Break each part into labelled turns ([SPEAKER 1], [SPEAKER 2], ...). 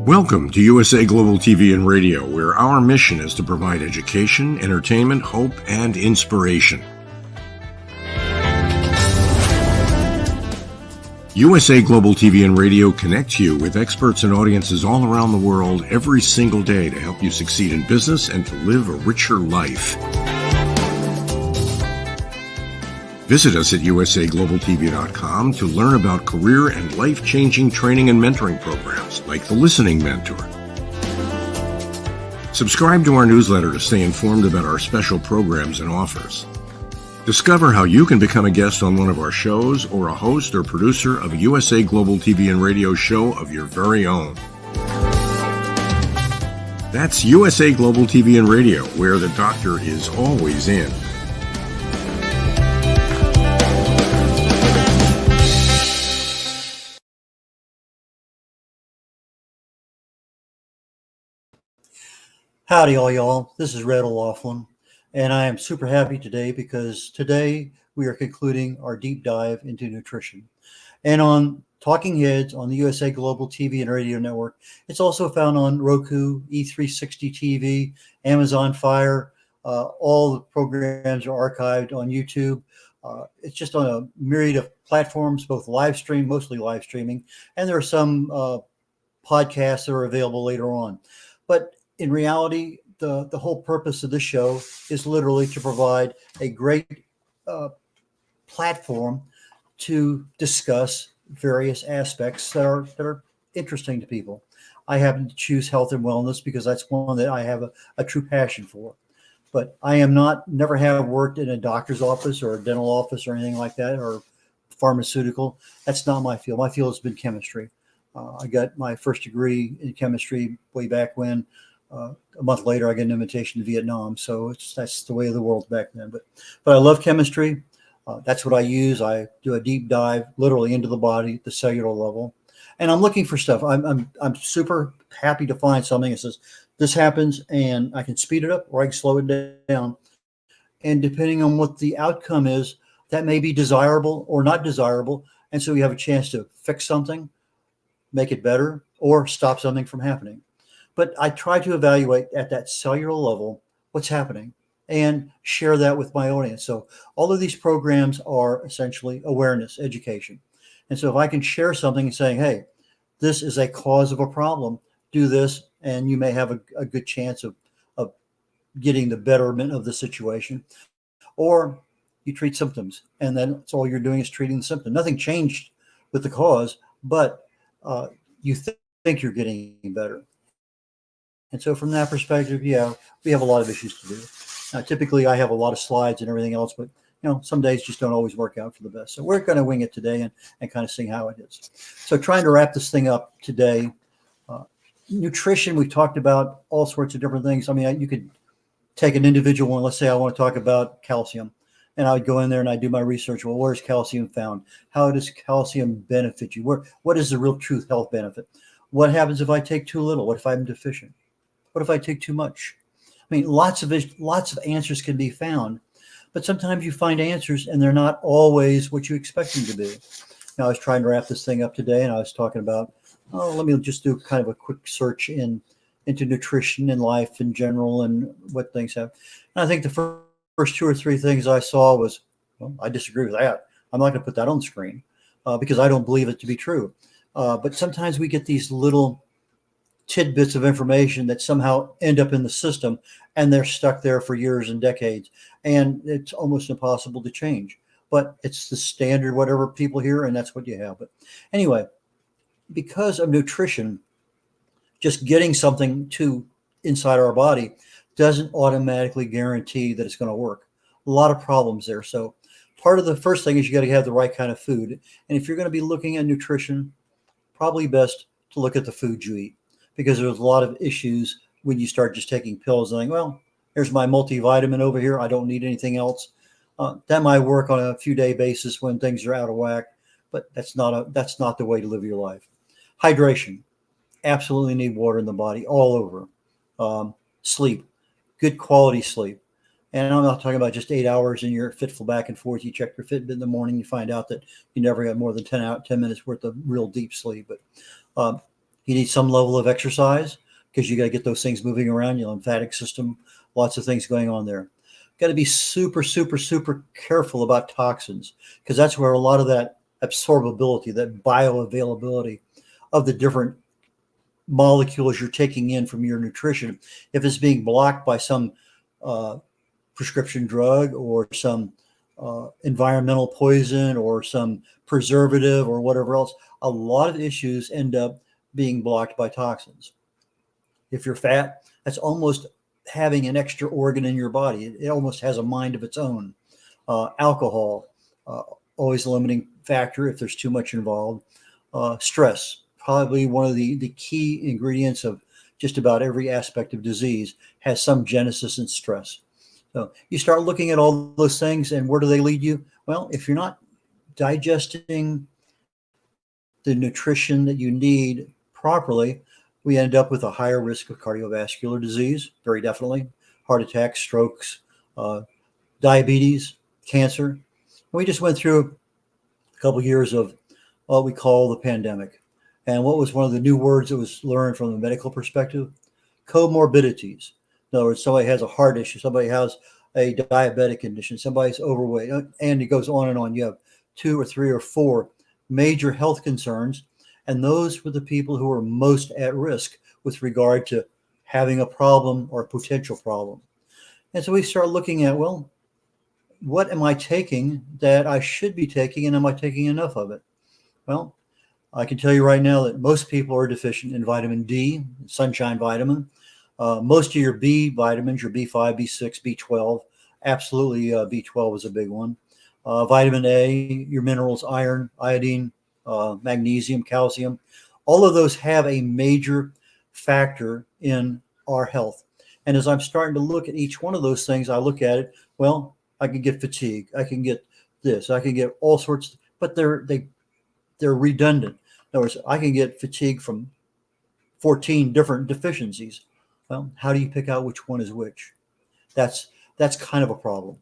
[SPEAKER 1] Welcome to USA Global TV and Radio, where our mission is to provide education, entertainment, hope, and inspiration. USA Global TV and Radio connects you with experts and audiences all around the world every single day to help you succeed in business and to live a richer life. Visit us at usaglobaltv.com to learn about career and life-changing training and mentoring programs like the Listening Mentor. Subscribe to our newsletter to stay informed about our special programs and offers. Discover how you can become a guest on one of our shows or a host or producer of a USA Global TV and Radio show of your very own. That's USA Global TV and Radio, where the doctor is always in.
[SPEAKER 2] Howdy all y'all, this is red.olaughlin, and I am super happy today because today we are concluding our deep dive into nutrition. And on Talking Heads on the USA Global TV and Radio Network, it's also found on Roku, E360 TV, Amazon Fire. All the programs are archived on YouTube. It's just on a myriad of platforms, both live stream, mostly live streaming, and there are some podcasts that are available later on. But in reality, the whole purpose of this show is literally to provide a great platform to discuss various aspects that are interesting to people. I happen to choose health and wellness because that's one that I have a true passion for. But I am never have worked in a doctor's office or a dental office or anything like that, or pharmaceutical. That's not my field. My field has been chemistry. I got my first degree in chemistry way back when. A month later, I got an invitation to Vietnam. So that's the way of the world back then. But I love chemistry. That's what I use. I do a deep dive, literally into the body, the cellular level, and I'm looking for stuff. I'm super happy to find something that says this happens, and I can speed it up or I can slow it down. And depending on what the outcome is, that may be desirable or not desirable. And so we have a chance to fix something, make it better, or stop something from happening. But I try to evaluate at that cellular level what's happening and share that with my audience. So all of these programs are essentially awareness, education. And so if I can share something saying, hey, this is a cause of a problem, do this, and you may have a good chance of getting the betterment of the situation. Or you treat symptoms, and then it's all you're doing is treating the symptom. Nothing changed with the cause, but you think you're getting better. And so from that perspective, yeah, we have a lot of issues to do. Now, typically I have a lot of slides and everything else, but some days just don't always work out for the best. So we're going to wing it today and kind of see how it is. So trying to wrap this thing up today, nutrition, we talked about all sorts of different things. I mean, you could take an individual one. Let's say I want to talk about calcium. And I would go in there and I do my research. Well, where's calcium found? How does calcium benefit you? What is the real truth health benefit? What happens if I take too little? What if I'm deficient? What if I take too much? I mean, lots of answers can be found, but sometimes you find answers and they're not always what you expect them to be. Now, I was trying to wrap this thing up today, and I was talking about, let me just do kind of a quick search into nutrition and life in general and what things have. And I think the first two or three things I saw was, well, I disagree with that. I'm not going to put that on the screen because I don't believe it to be true. But sometimes we get these little tidbits of information that somehow end up in the system, and they're stuck there for years and decades, and it's almost impossible to change. But it's the standard, whatever people hear, and that's what you have. But anyway, because of nutrition, just getting something to inside our body doesn't automatically guarantee that it's going to work. A lot of problems there. So part of the first thing is you got to have the right kind of food. And if you're going to be looking at nutrition, probably best to look at the food you eat, because there's a lot of issues when you start just taking pills and think, well, here's my multivitamin over here. I don't need anything else. That might work on a few day basis when things are out of whack, but that's not the way to live your life. Hydration. Absolutely need water in the body all over. Sleep, good quality sleep. And I'm not talking about just 8 hours and you're fitful back and forth. You check your Fitbit in the morning, you find out that you never got more than 10 minutes worth of real deep sleep. But you need some level of exercise because you got to get those things moving around, your lymphatic system, lots of things going on there. Got to be super, super, super careful about toxins because that's where a lot of that absorbability, that bioavailability of the different molecules you're taking in from your nutrition, if it's being blocked by some prescription drug or some environmental poison or some preservative or whatever else, a lot of issues end up being blocked by toxins. If you're fat, that's almost having an extra organ in your body. It almost has a mind of its own. Alcohol, always a limiting factor if there's too much involved. Stress, probably one of the key ingredients of just about every aspect of disease, has some genesis in stress. So you start looking at all those things, and where do they lead you? Well, if you're not digesting the nutrition that you need properly, we end up with a higher risk of cardiovascular disease, very definitely, heart attacks, strokes, diabetes, cancer. We just went through a couple of years of what we call the pandemic. And what was one of the new words that was learned from the medical perspective? Comorbidities. In other words, somebody has a heart issue, somebody has a diabetic condition, somebody's overweight, and it goes on and on. You have 2 or 3 or 4 major health concerns, and those were the people who were most at risk with regard to having a problem or a potential problem. And so we start looking at, well, what am I taking that I should be taking, and am I taking enough of it? Well, I can tell you right now that most people are deficient in vitamin D, sunshine vitamin. Most of your B vitamins, your B5, B6, B12, absolutely B12 is a big one. Vitamin A, your minerals, iron, iodine, magnesium, calcium, all of those have a major factor in our health. And as I'm starting to look at each one of those things, I look at it, well, I can get fatigue, I can get this, I can get all sorts, but they're redundant. In other words, I can get fatigue from 14 different deficiencies. Well, how do you pick out which one is which? That's kind of a problem.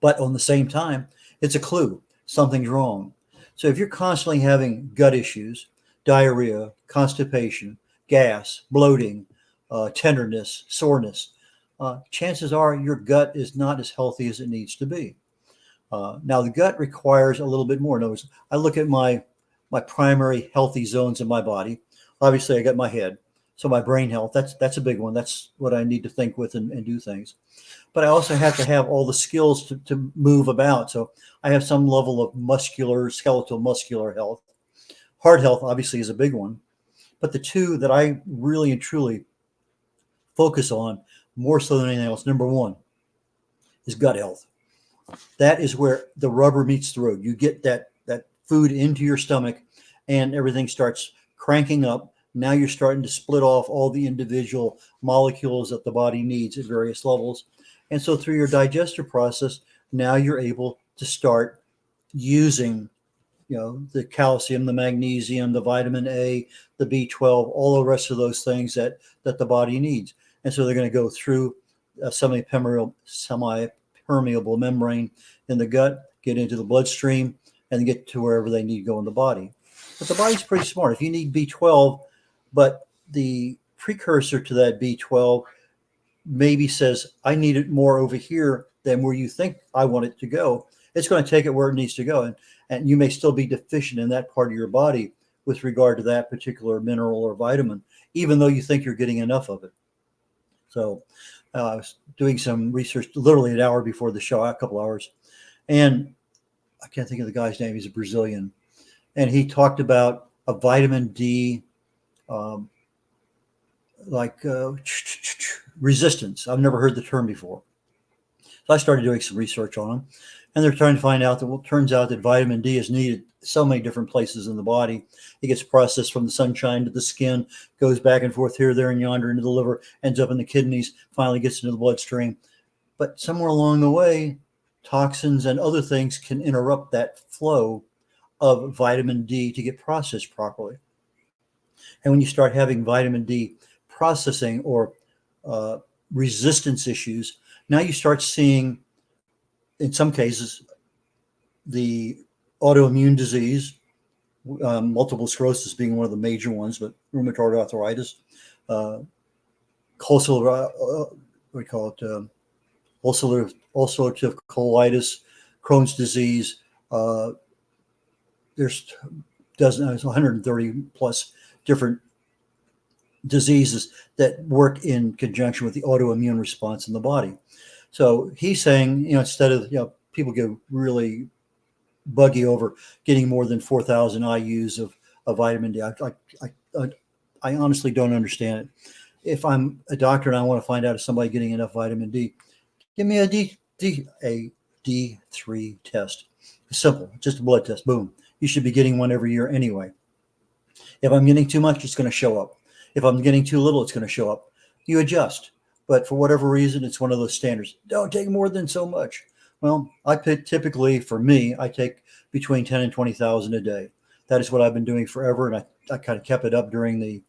[SPEAKER 2] But on the same time, it's a clue. Something's wrong. So if you're constantly having gut issues, diarrhea, constipation, gas, bloating, tenderness, soreness, chances are your gut is not as healthy as it needs to be. Now, the gut requires a little bit more. In other words, I look at my primary healthy zones in my body. Obviously, I got my head. So my brain health, that's a big one. That's what I need to think with and do things. But I also have to have all the skills to move about. So I have some level of skeletal muscular health. Heart health, obviously, is a big one. But the two that I really and truly focus on more so than anything else, number one, is gut health. That is where the rubber meets the road. You get that food into your stomach and everything starts cranking up. Now you're starting to split off all the individual molecules that the body needs at various levels. And so through your digestive process, now you're able to start using, the calcium, the magnesium, the vitamin A, the B12, all the rest of those things that the body needs. And so they're going to go through a semi-permeable membrane in the gut, get into the bloodstream, and get to wherever they need to go in the body. But the body's pretty smart. If you need B12, but the precursor to that B12 maybe says, I need it more over here than where you think I want it to go, it's going to take it where it needs to go. And you may still be deficient in that part of your body with regard to that particular mineral or vitamin, even though you think you're getting enough of it. So I was doing some research literally an hour before the show, a couple hours, and I can't think of the guy's name. He's a Brazilian. And he talked about a vitamin D, resistance. I've never heard the term before. So I started doing some research on them. And they're trying to find out that, well, it turns out that vitamin D is needed so many different places in the body. It gets processed from the sunshine to the skin, goes back and forth here, there, and yonder into the liver, ends up in the kidneys, finally gets into the bloodstream. But somewhere along the way, toxins and other things can interrupt that flow of vitamin D to get processed properly. And when you start having vitamin D processing or resistance issues, now you start seeing, in some cases, the autoimmune disease, multiple sclerosis being one of the major ones, but rheumatoid arthritis, ulcerative colitis, Crohn's disease. There's 130 plus different diseases that work in conjunction with the autoimmune response in the body. So he's saying, instead of, people get really buggy over getting more than 4,000 IUs of vitamin D. I honestly don't understand it. If I'm a doctor and I want to find out if somebody's getting enough vitamin D, give me a D3 test. It's simple, just a blood test. Boom. You should be getting one every year anyway. If I'm getting too much, it's going to show up. If I'm getting too little, it's going to show up. You adjust. But for whatever reason, it's one of those standards. Don't take more than so much. Well, typically, for me, I take between 10 and 20,000 a day. That is what I've been doing forever, and I kind of kept it up during the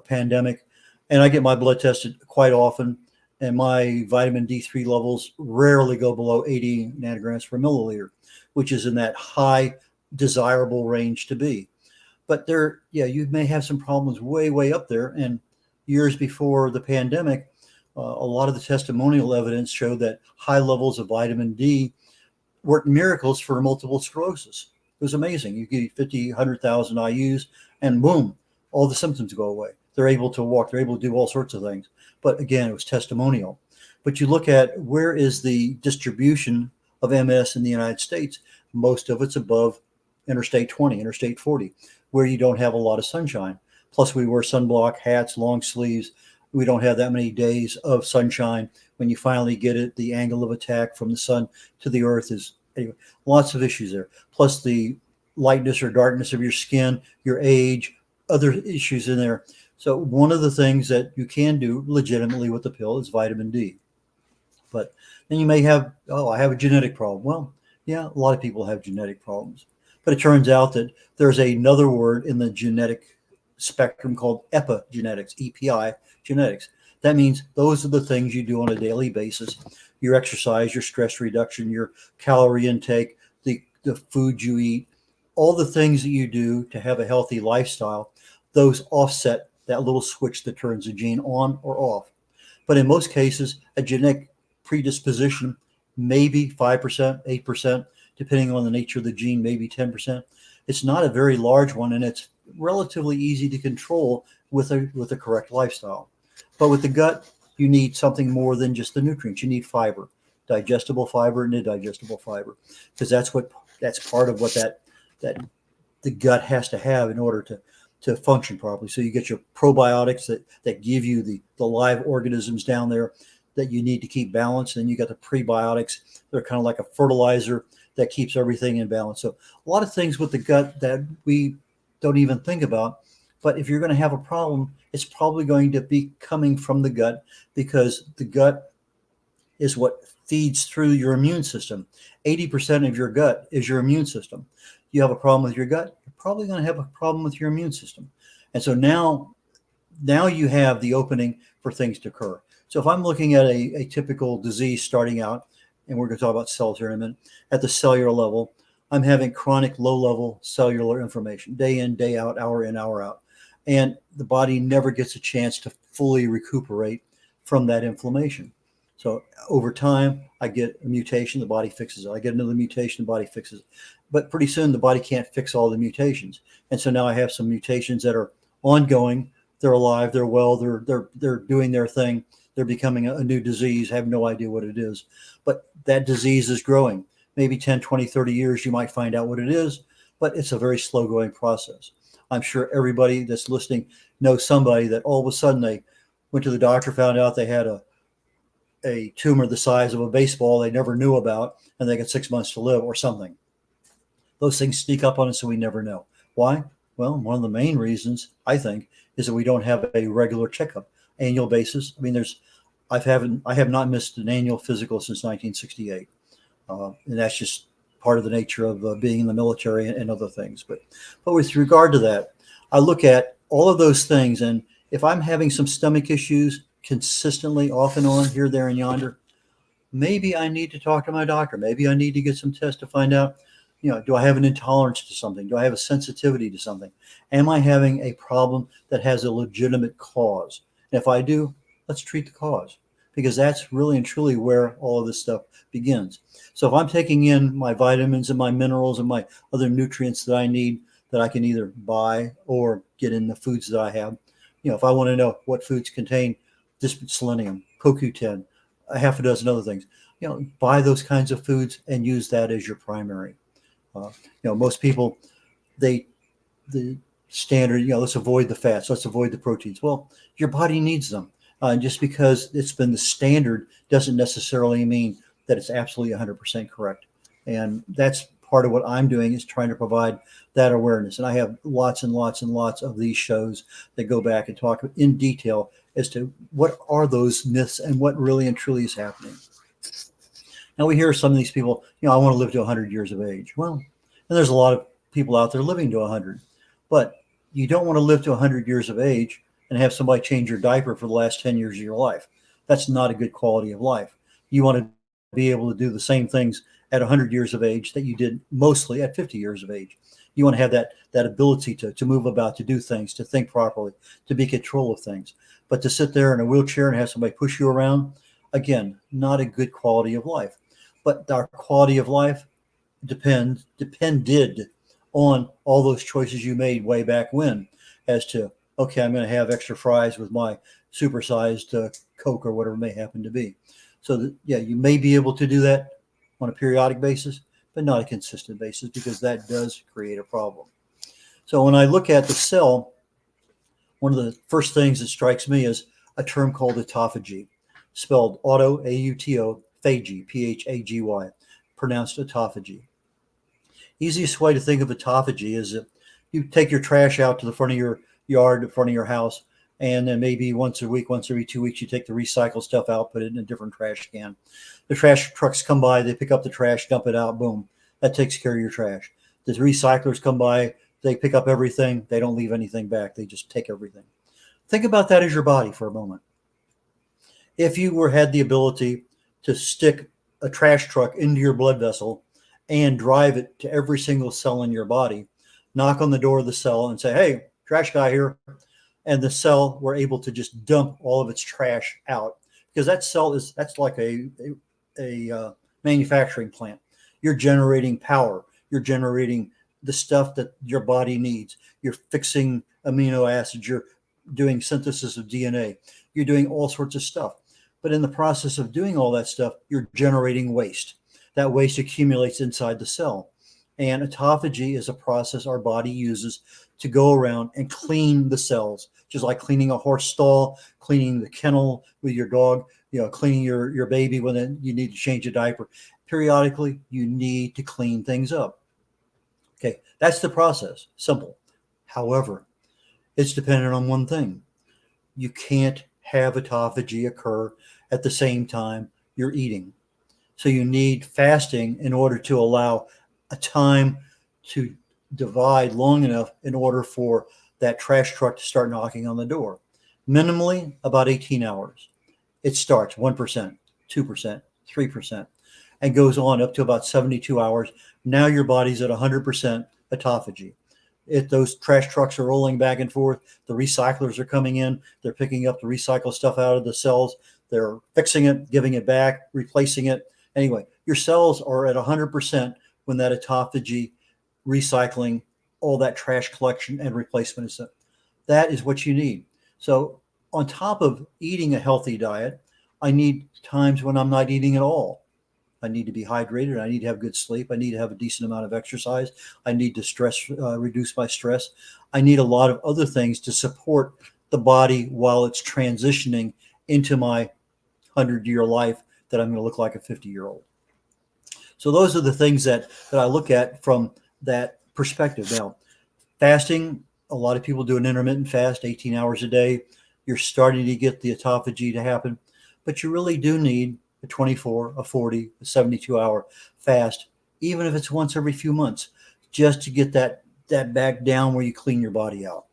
[SPEAKER 2] pandemic. And I get my blood tested quite often, and my vitamin D3 levels rarely go below 80 nanograms per milliliter, which is in that high desirable range to be. But you may have some problems way, way up there. And years before the pandemic, a lot of the testimonial evidence showed that high levels of vitamin D worked miracles for multiple sclerosis. It was amazing. You get 50, 100,000 IUs and boom, all the symptoms go away. They're able to walk. They're able to do all sorts of things. But again, it was testimonial. But you look at where is the distribution of MS in the United States. Most of it's above Interstate 20, Interstate 40, where you don't have a lot of sunshine. Plus, we wear sunblock hats, long sleeves. We don't have that many days of sunshine. When you finally get it, the angle of attack from the sun to the earth is, anyway, lots of issues there. Plus the lightness or darkness of your skin, your age, other issues in there. So one of the things that you can do legitimately with the pill is vitamin D. But then you may have, I have a genetic problem. Well, yeah, a lot of people have genetic problems. But it turns out that there's another word in the genetic spectrum called epigenetics, EPI genetics. That means those are the things you do on a daily basis. Your exercise, your stress reduction, your calorie intake, the food you eat, all the things that you do to have a healthy lifestyle, those offset that little switch that turns a gene on or off. But in most cases, a genetic predisposition, maybe 5%, 8%, depending on the nature of the gene, maybe 10%. It's not a very large one, and it's relatively easy to control with a correct lifestyle. But with the gut, you need something more than just the nutrients. You need fiber, digestible fiber and indigestible fiber, because that's part of what that the gut has to have in order to function properly. So you get your probiotics that give you the live organisms down there that you need to keep balanced. And then you got the prebiotics. They're kind of like a fertilizer that keeps everything in balance. So a lot of things with the gut that we don't even think about. But if you're going to have a problem, it's probably going to be coming from the gut, because the gut is what feeds through your immune system. 80% of your gut is your immune system. You have a problem with your gut, you're probably going to have a problem with your immune system. And so now you have the opening for things to occur. So if I'm looking at a typical disease starting out, and we're going to talk about cells here in a minute, at the cellular level, I'm having chronic low-level cellular inflammation, day in, day out, hour in, hour out. And the body never gets a chance to fully recuperate from that inflammation. So over time, I get a mutation, the body fixes it. I get another mutation, the body fixes it. But pretty soon, the body can't fix all the mutations. And so now I have some mutations that are ongoing. They're alive, they're well, they're doing their thing. They're becoming a new disease, have no idea what it is. But that disease is growing. Maybe 10, 20, 30 years, you might find out what it is, but it's a very slow growing process. I'm sure everybody that's listening knows somebody that all of a sudden they went to the doctor, found out they had a tumor the size of a baseball they never knew about, and they got 6 months to live or something. Those things sneak up on us, so we never know. Why? Well, one of the main reasons, I think, is that we don't have a regular checkup, annual basis. I mean, I have not missed an annual physical since 1968, and that's just part of the nature of being in the military and other things. But with regard to that, I look at all of those things, and if I'm having some stomach issues consistently, off and on, here, there, and yonder, maybe I need to talk to my doctor. Maybe I need to get some tests to find out, do I have an intolerance to something? Do I have a sensitivity to something? Am I having a problem that has a legitimate cause? And if I do, let's treat the cause, because that's really and truly where all of this stuff begins. So if I'm taking in my vitamins and my minerals and my other nutrients that I need, that I can either buy or get in the foods that I have, if I want to know what foods contain this selenium, CoQ10, a half a dozen other things, buy those kinds of foods and use that as your primary. Most people, the standard, let's avoid the fats, let's avoid the proteins. Well, your body needs them. Just because it's been the standard doesn't necessarily mean that it's absolutely 100% correct. And that's part of what I'm doing, is trying to provide that awareness. And I have lots and lots and lots of these shows that go back and talk in detail as to what are those myths and what really and truly is happening. Now we hear some of these people, I want to live to 100 years of age. Well, and there's a lot of people out there living to 100, but you don't want to live to 100 years of age and have somebody change your diaper for the last 10 years of your life. That's not a good quality of life. You want to be able to do the same things at 100 years of age that you did mostly at 50 years of age. You want to have that ability to move about, to do things, to think properly, to be in control of things. But to sit there in a wheelchair and have somebody push you around, again, not a good quality of life. But our quality of life depended on all those choices you made way back when, as to, okay, I'm going to have extra fries with my supersized Coke or whatever it may happen to be. So you may be able to do that on a periodic basis, but not a consistent basis, because that does create a problem. So when I look at the cell, one of the first things that strikes me is a term called autophagy, spelled auto, A-U-T-O, phagy, P-H-A-G-Y, pronounced autophagy. Easiest way to think of autophagy is that you take your trash out to the front of your yard, in front of your house, and then maybe once a week, once every 2 weeks, you take the recycled stuff out, put it in a different trash can. The trash trucks come by, they pick up the trash, dump it out, boom. That takes care of your trash. The recyclers come by, they pick up everything, they don't leave anything back, they just take everything. Think about that as your body for a moment. If you had the ability to stick a trash truck into your blood vessel and drive it to every single cell in your body, knock on the door of the cell and say, hey, trash guy here, and the cell were able to just dump all of its trash out, because that cell that's like a manufacturing plant. You're generating power. You're generating the stuff that your body needs. You're fixing amino acids. You're doing synthesis of DNA. You're doing all sorts of stuff. But in the process of doing all that stuff, you're generating waste. That waste accumulates inside the cell. And autophagy is a process our body uses to go around and clean the cells, just like cleaning a horse stall, cleaning the kennel with your dog, cleaning your baby when you need to change a diaper. Periodically, you need to clean things up. Okay, that's the process. Simple. However, it's dependent on one thing. You can't have autophagy occur at the same time you're eating. So you need fasting in order to allow a time to divide long enough in order for that trash truck to start knocking on the door. Minimally about 18 hours. It starts 1%, 2%, 3%, and goes on up to about 72 hours. Now your body's at 100% autophagy. If those trash trucks are rolling back and forth, the recyclers are coming in, they're picking up the recycled stuff out of the cells, they're fixing it, giving it back, replacing it. Anyway, your cells are at 100% when that autophagy, recycling, all that trash collection and replacement is done. That is what you need. So on top of eating a healthy diet, I need times when I'm not eating at all. I need to be hydrated. I need to have good sleep. I need to have a decent amount of exercise. I need to reduce my stress. I need a lot of other things to support the body while it's transitioning into my 100-year life that I'm going to look like a 50-year-old. So those are the things that I look at from that perspective. Now, fasting, a lot of people do an intermittent fast, 18 hours a day. You're starting to get the autophagy to happen, but you really do need a 24, a 40, a 72-hour fast, even if it's once every few months, just to get that back down where you clean your body out.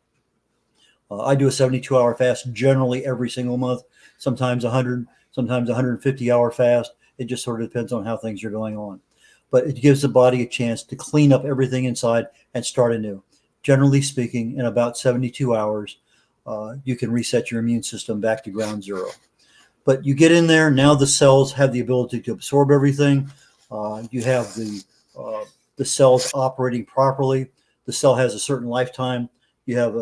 [SPEAKER 2] I do a 72-hour fast generally every single month, sometimes 100, sometimes 150-hour fast. It just sort of depends on how things are going on. But it gives the body a chance to clean up everything inside and start anew. Generally speaking, in about 72 hours, you can reset your immune system back to ground zero. But you get in there, now the cells have the ability to absorb everything. You have the cells operating properly. The cell has a certain lifetime. You have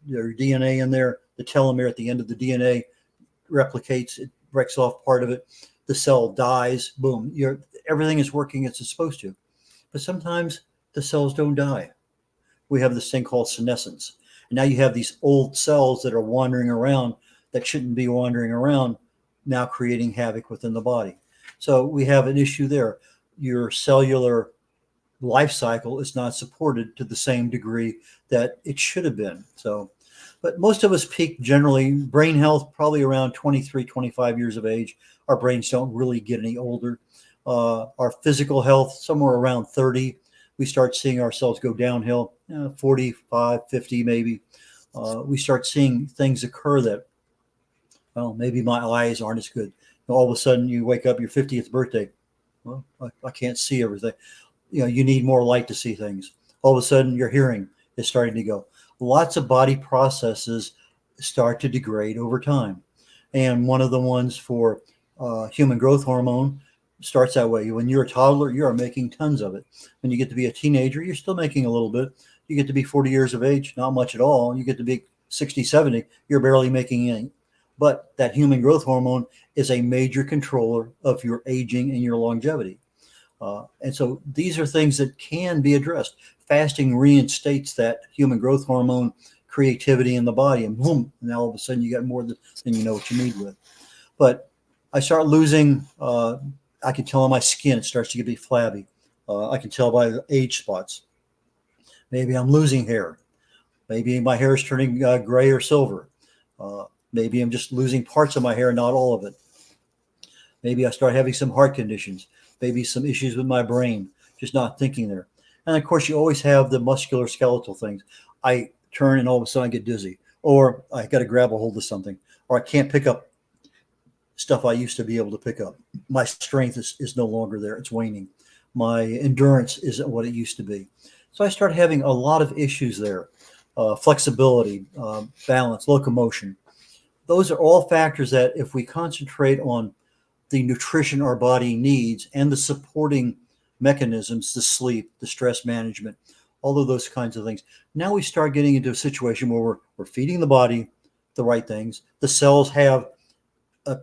[SPEAKER 2] your DNA in there. The telomere at the end of the DNA replicates. It breaks off part of it. The cell dies. Boom. Everything is working as it's supposed to. But sometimes the cells don't die. We have this thing called senescence. And now you have these old cells that are wandering around that shouldn't be wandering around, now creating havoc within the body. So we have an issue there. Your cellular life cycle is not supported to the same degree that it should have been. So, but most of us peak generally, brain health, probably around 23, 25 years of age. Our brains don't really get any older. Our physical health, somewhere around 30, we start seeing ourselves go downhill, 45, 50 maybe. We start seeing things occur that, well, maybe my eyes aren't as good. All of a sudden you wake up your 50th birthday. Well, I can't see everything. You need more light to see things. All of a sudden your hearing is starting to go. Lots of body processes start to degrade over time. And one of the ones for human growth hormone starts that way. When you're a toddler, you are making tons of it. When you get to be a teenager, you're still making a little bit. You get to be 40 years of age, not much at all. You get to be 60, 70, you're barely making any. But that human growth hormone is a major controller of your aging and your longevity. And so these are things that can be addressed. Fasting reinstates that human growth hormone creativity in the body, and boom, and now all of a sudden you got more than you know what you need with. But I start losing, I can tell on my skin, it starts to get me flabby. I can tell by the age spots. Maybe I'm losing hair. Maybe my hair is turning gray or silver. Maybe I'm just losing parts of my hair, not all of it. Maybe I start having some heart conditions, maybe some issues with my brain, just not thinking there. And of course, you always have the musculoskeletal things. I turn and all of a sudden I get dizzy, or I got to grab a hold of something, or I can't pick up stuff I used to be able to pick up. My strength is no longer there. It's waning. My endurance isn't what it used to be. So I start having a lot of issues there. Flexibility, balance, locomotion. Those are all factors that if we concentrate on the nutrition our body needs and the supporting mechanisms, the sleep, the stress management, all of those kinds of things. Now we start getting into a situation where we're feeding the body the right things. The cells have a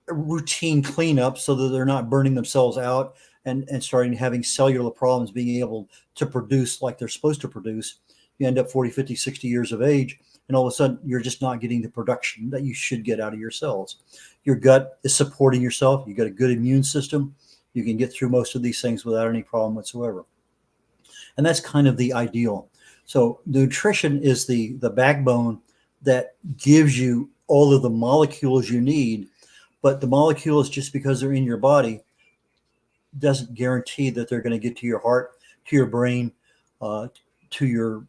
[SPEAKER 2] routine cleanup so that they're not burning themselves out and starting having cellular problems, being able to produce like they're supposed to produce. You end up 40, 50, 60 years of age, and all of a sudden you're just not getting the production that you should get out of your cells. Your gut is supporting yourself. You got a good immune system. You can get through most of these things without any problem whatsoever. And that's kind of the ideal. So nutrition is the backbone that gives you all of the molecules you need, But the molecules, just because they're in your body, doesn't guarantee that they're going to get to your heart, to your brain, to your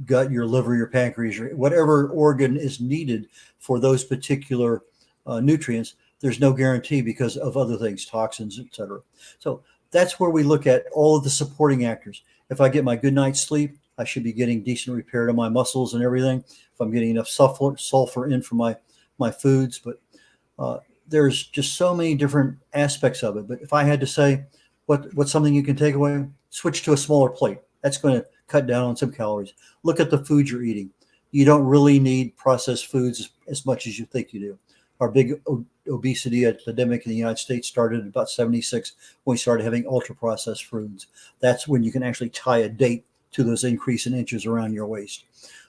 [SPEAKER 2] gut, your liver, your pancreas, or whatever organ is needed for those particular nutrients. There's no guarantee because of other things, toxins, etc. So that's where we look at all of the supporting actors. If I get my good night's sleep, I should be getting decent repair to my muscles and everything. If I'm getting enough sulfur in from my foods, but there's just so many different aspects of it. But if I had to say what's something you can take away, switch to a smaller plate. That's going to cut down on some calories. Look at the food you're eating. You don't really need processed foods as much as you think you do. Our big obesity epidemic in the United States started in about 76 when we started having ultra processed foods. That's when you can actually tie a date to those increase in inches around your waist.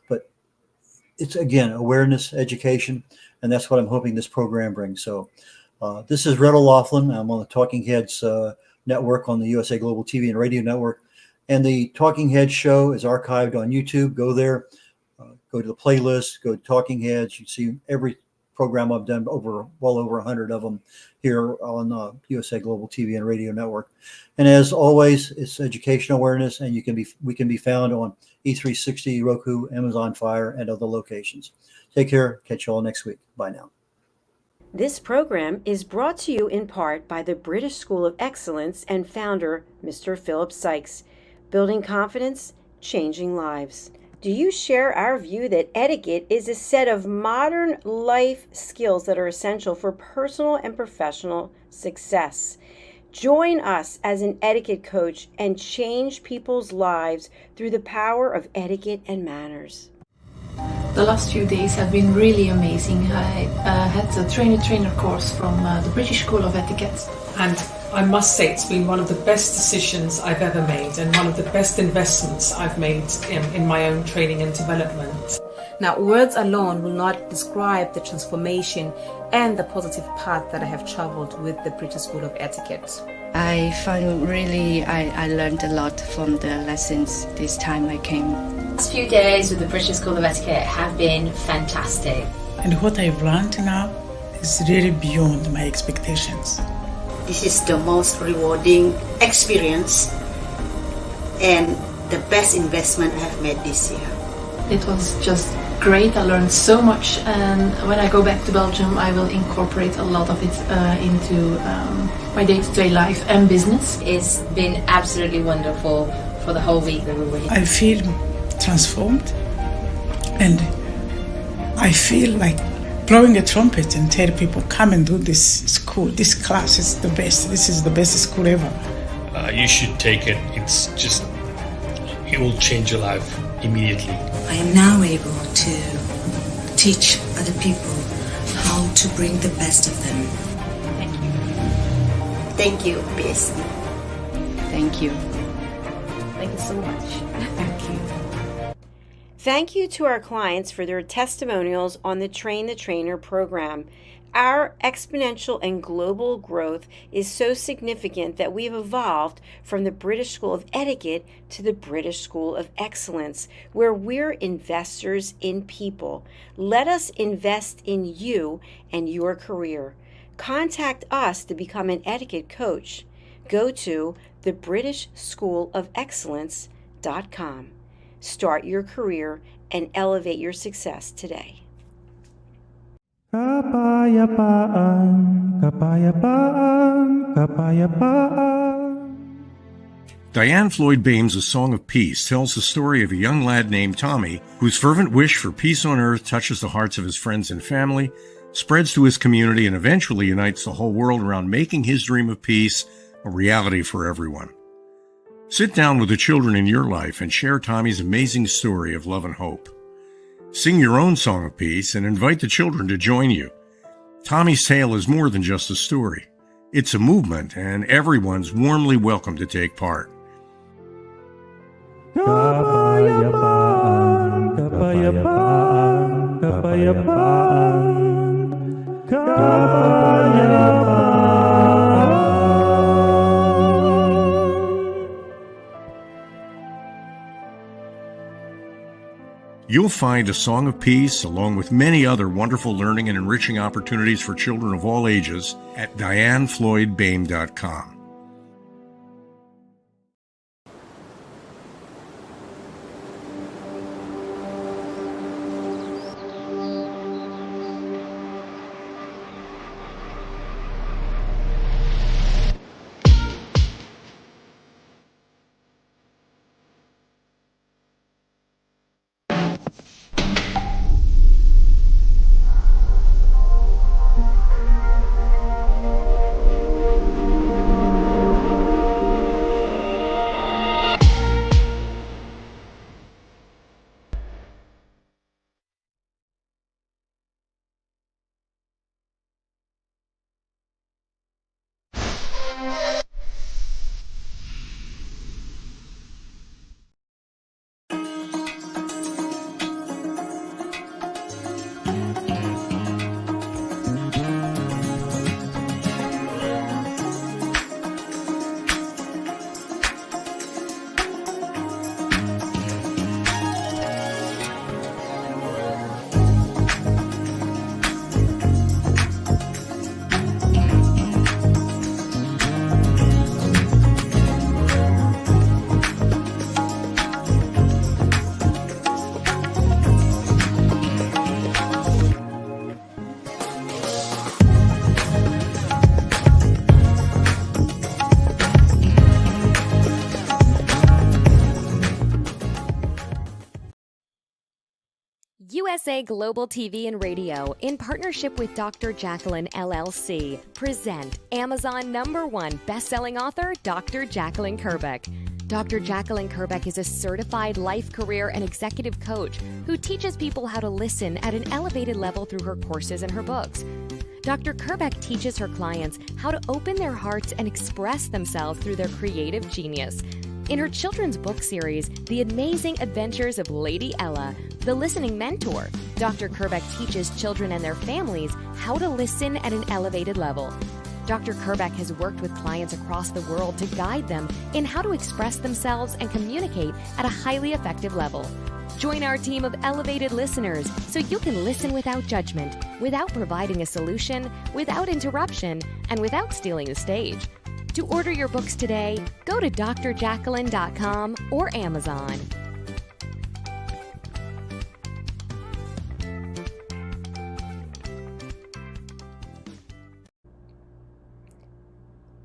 [SPEAKER 2] But it's, again, awareness, education, and that's what I'm hoping this program brings. So this is Red O'Laughlin. I'm on the Talking Heads network on the USA Global TV and Radio Network. And the Talking Heads show is archived on YouTube. Go there, go to the playlist, go to Talking Heads. You see every program I've done, well over 100 of them here on USA Global TV and Radio Network. And as always, it's education awareness, and we can be found on E360, Roku, Amazon Fire, and other locations. Take care. Catch you all next week. Bye now.
[SPEAKER 3] This program is brought to you in part by the British School of Excellence and founder, Mr. Philip Sykes. Building confidence, changing lives. Do you share our view that etiquette is a set of modern life skills that are essential for personal and professional success? Join us as an etiquette coach and change people's lives through the power of etiquette and manners.
[SPEAKER 4] The last few days have been really amazing. I had a trainer course from the British School of Etiquette.
[SPEAKER 5] And I must say it's been one of the best decisions I've ever made and one of the best investments I've made in my own training and development.
[SPEAKER 6] Now, words alone will not describe the transformation and the positive path that I have traveled with the British School of Etiquette.
[SPEAKER 7] I find I learned a lot from the lessons this time I came.
[SPEAKER 8] The last few days with the British School of Etiquette have been fantastic.
[SPEAKER 9] And what I've learned now is really beyond my expectations.
[SPEAKER 10] This is the most rewarding experience and the best investment I have made this year.
[SPEAKER 4] It was just great. I learned so much, and when I go back to Belgium I will incorporate a lot of it into my day-to-day life and business.
[SPEAKER 8] It's been absolutely wonderful for the whole week that we were here.
[SPEAKER 9] I feel transformed, and I feel like blowing a trumpet and tell people, come and do this school, this class is the best, this is the best school ever.
[SPEAKER 11] You should take it. It will change your life immediately.
[SPEAKER 12] I am now able to teach other people how to bring the best of them.
[SPEAKER 8] Thank you.
[SPEAKER 10] Thank you, BSc.
[SPEAKER 7] Thank you.
[SPEAKER 6] Thank you so much.
[SPEAKER 12] Thank you.
[SPEAKER 3] Thank you to our clients for their testimonials on the Train the Trainer program. Our exponential and global growth is so significant that we've evolved from the British School of Etiquette to the British School of Excellence, where we're investors in people. Let us invest in you and your career. Contact us to become an etiquette coach. Go to thebritishschoolofexcellence.com. Start your career and elevate your success today.
[SPEAKER 13] Kapayapaan, kapayapaan, kapayapaan.
[SPEAKER 1] Diane Floyd Bames' A Song of Peace tells the story of a young lad named Tommy whose fervent wish for peace on earth touches the hearts of his friends and family, spreads to his community, and eventually unites the whole world around making his dream of peace a reality for everyone. Sit down with the children in your life and share Tommy's amazing story of love and hope. Sing your own song of peace and invite the children to join you. Tommy's tale is more than just a story. It's a movement, and everyone's warmly welcome to take part.
[SPEAKER 13] Kapayapaan, kapayapaan, kapayapaan, kapayapaan.
[SPEAKER 1] You'll you'll find A Song of Peace, along with many other wonderful learning and enriching opportunities for children of all ages at dianefloydbain.com.
[SPEAKER 14] USA Global TV and Radio, in partnership with Dr. Jacqueline LLC, present Amazon #1 best-selling author, Dr. Jacqueline Kerbeck. Dr. Jacqueline Kerbeck is a certified life, career, and executive coach who teaches people how to listen at an elevated level through her courses and her books. Dr. Kerbeck teaches her clients how to open their hearts and express themselves through their creative genius. In her children's book series, The Amazing Adventures of Lady Ella, the Listening Mentor, Dr. Kerbeck teaches children and their families how to listen at an elevated level. Dr. Kerbeck has worked with clients across the world to guide them in how to express themselves and communicate at a highly effective level. Join our team of elevated listeners so you can listen without judgment, without providing a solution, without interruption, and without stealing the stage. To order your books today, go to drjacqueline.com or Amazon.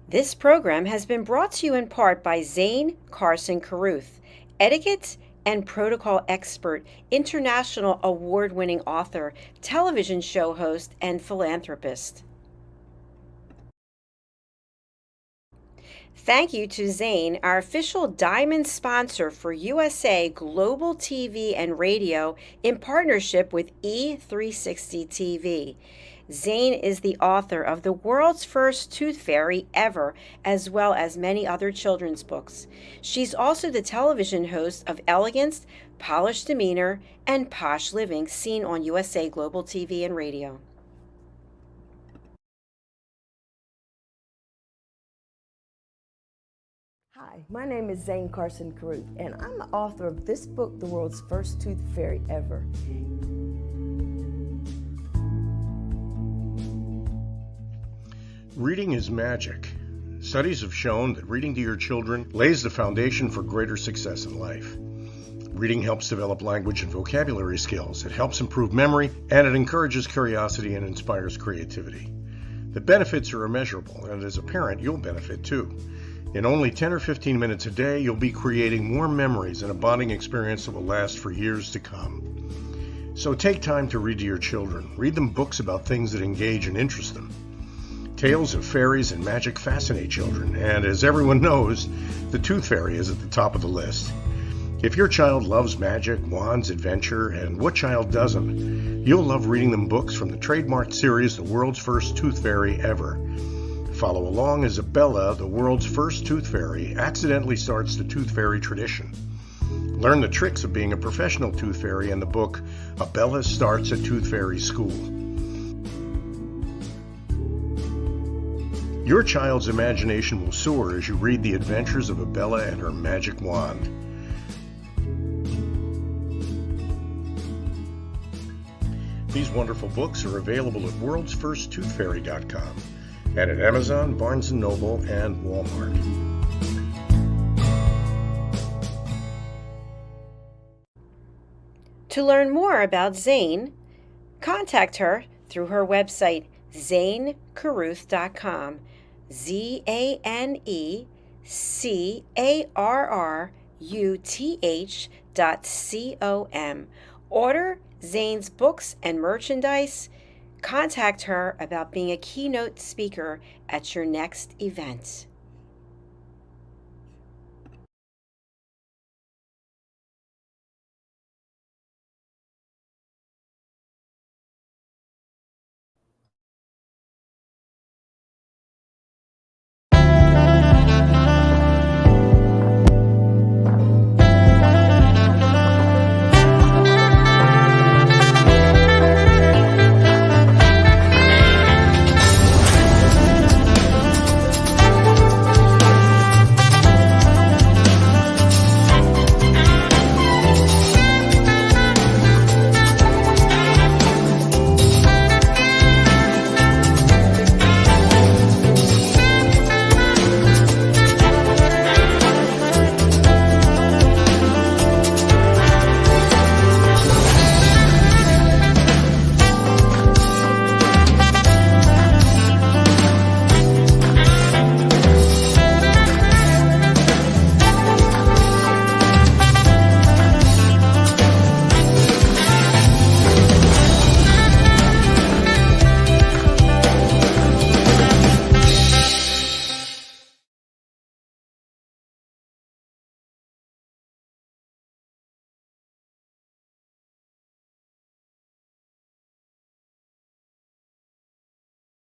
[SPEAKER 3] This program has been brought to you in part by Zane Carson Carruth, etiquette and protocol expert, international award-winning author, television show host, and philanthropist. Thank you to Zane, our official diamond sponsor for USA Global TV and Radio in partnership with E360 TV. Zane is the author of the world's first tooth fairy ever, as well as many other children's books. She's also the television host of Elegance, Polished Demeanor, and Posh Living, seen on USA Global TV and Radio.
[SPEAKER 15] Hi, my name is Zane Carson Carruth, and I'm the author of this book, The World's First Tooth Fairy Ever.
[SPEAKER 1] Reading is magic. Studies have shown that reading to your children lays the foundation for greater success in life. Reading helps develop language and vocabulary skills. It helps improve memory, and it encourages curiosity and inspires creativity. The benefits are immeasurable, and as a parent, you'll benefit too. In only 10 or 15 minutes a day, you'll be creating warm memories and a bonding experience that will last for years to come. So take time to read to your children. Read them books about things that engage and interest them. Tales of fairies and magic fascinate children, and as everyone knows, the Tooth Fairy is at the top of the list. If your child loves magic, wands, adventure, and what child doesn't, you'll love reading them books from the trademarked series, The World's First Tooth Fairy Ever. Follow along as Bella, the world's first tooth fairy, accidentally starts the tooth fairy tradition. Learn the tricks of being a professional tooth fairy in the book, Bella Starts a Tooth Fairy School. Your child's imagination will soar as you read the adventures of Bella and her magic wand. These wonderful books are available at worldsfirsttoothfairy.com and at Amazon, Barnes & Noble, and Walmart.
[SPEAKER 3] To learn more about Zane, contact her through her website, zanecarruth.com, ZANECARRUTH.com. Order Zane's books and merchandise. Contact her about being a keynote speaker at your next event.